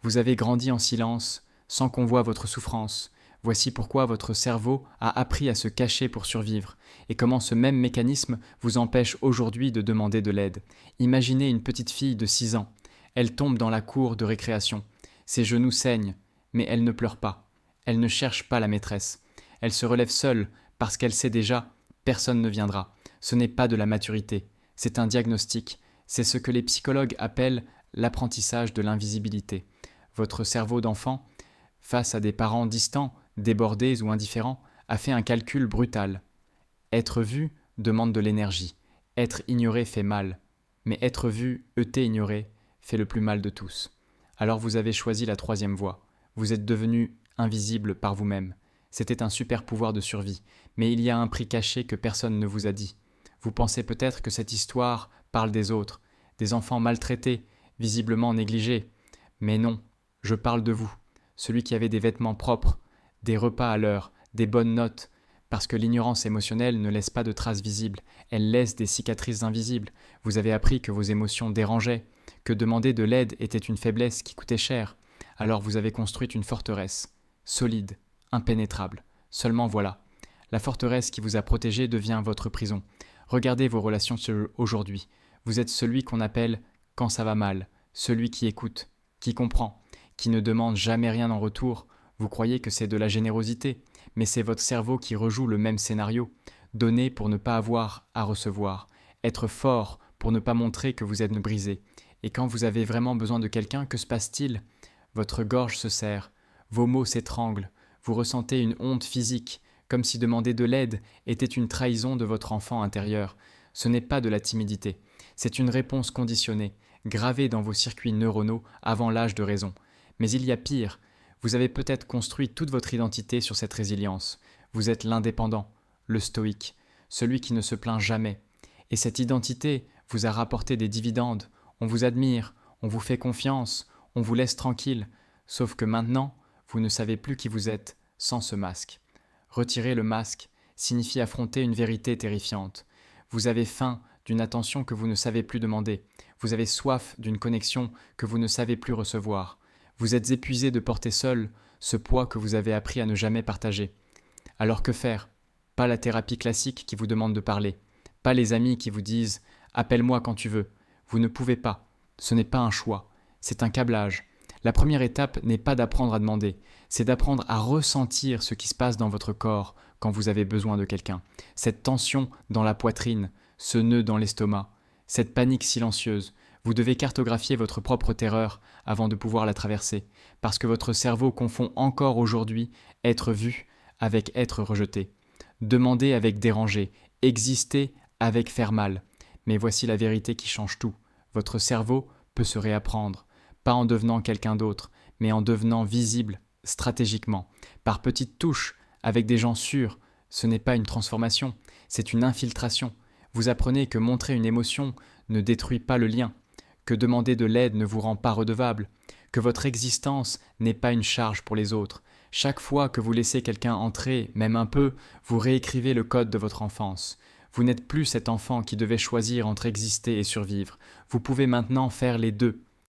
Vous avez grandi en silence, sans qu'on voie votre souffrance. Voici pourquoi votre cerveau a appris à se cacher pour survivre, et comment ce même mécanisme vous empêche aujourd'hui de demander de l'aide. Imaginez une petite fille de 6 ans. Elle tombe dans la cour de récréation. Ses genoux saignent, mais elle ne pleure pas. Elle ne cherche pas la maîtresse. Elle se relève seule parce qu'elle sait déjà, personne ne viendra. Ce n'est pas de la maturité, c'est un diagnostic. C'est ce que les psychologues appellent l'apprentissage de l'invisibilité. Votre cerveau d'enfant, face à des parents distants, débordés ou indifférents, a fait un calcul brutal. Être vu demande de l'énergie. Être ignoré fait mal. Mais être vu, ignoré, fait le plus mal de tous. Alors vous avez choisi la troisième voie. Vous êtes devenu invisible par vous-même. C'était un super pouvoir de survie, mais il y a un prix caché que personne ne vous a dit. Vous pensez peut-être que cette histoire parle des autres, des enfants maltraités, visiblement négligés. Mais non, je parle de vous, celui qui avait des vêtements propres, des repas à l'heure, des bonnes notes, parce que l'ignorance émotionnelle ne laisse pas de traces visibles, elle laisse des cicatrices invisibles. Vous avez appris que vos émotions dérangeaient, que demander de l'aide était une faiblesse qui coûtait cher. Alors vous avez construit une forteresse, solide, impénétrable. Seulement voilà, la forteresse qui vous a protégé devient votre prison. Regardez vos relations aujourd'hui. Vous êtes celui qu'on appelle quand ça va mal, celui qui écoute, qui comprend, qui ne demande jamais rien en retour. Vous croyez que c'est de la générosité, mais c'est votre cerveau qui rejoue le même scénario. Donner pour ne pas avoir à recevoir, être fort pour ne pas montrer que vous êtes brisé. Et quand vous avez vraiment besoin de quelqu'un, que se passe-t-il ? Votre gorge se serre, vos mots s'étranglent, vous ressentez une honte physique, comme si demander de l'aide était une trahison de votre enfant intérieur. Ce n'est pas de la timidité, c'est une réponse conditionnée, gravée dans vos circuits neuronaux avant l'âge de raison. Mais il y a pire, vous avez peut-être construit toute votre identité sur cette résilience. Vous êtes l'indépendant, le stoïque, celui qui ne se plaint jamais. Et cette identité vous a rapporté des dividendes, on vous admire, on vous fait confiance, on vous laisse tranquille, sauf que maintenant, vous ne savez plus qui vous êtes sans ce masque. Retirer le masque signifie affronter une vérité terrifiante. Vous avez faim d'une attention que vous ne savez plus demander. Vous avez soif d'une connexion que vous ne savez plus recevoir. Vous êtes épuisé de porter seul ce poids que vous avez appris à ne jamais partager. Alors que faire ? Pas la thérapie classique qui vous demande de parler. Pas les amis qui vous disent « appelle-moi quand tu veux ». Vous ne pouvez pas. Ce n'est pas un choix. C'est un câblage. La première étape n'est pas d'apprendre à demander, c'est d'apprendre à ressentir ce qui se passe dans votre corps quand vous avez besoin de quelqu'un. Cette tension dans la poitrine, ce nœud dans l'estomac, cette panique silencieuse. Vous devez cartographier votre propre terreur avant de pouvoir la traverser, parce que votre cerveau confond encore aujourd'hui être vu avec être rejeté. Demander avec déranger, exister avec faire mal. Mais voici la vérité qui change tout. Votre cerveau peut se réapprendre. Pas en devenant quelqu'un d'autre, mais en devenant visible stratégiquement, par petites touches, avec des gens sûrs. Ce n'est pas une transformation, c'est une infiltration. Vous apprenez que montrer une émotion ne détruit pas le lien, que demander de l'aide ne vous rend pas redevable, que votre existence n'est pas une charge pour les autres. Chaque fois que vous laissez quelqu'un entrer, même un peu, vous réécrivez le code de votre enfance. Vous n'êtes plus cet enfant qui devait choisir entre exister et survivre. Vous pouvez maintenant faire les deux.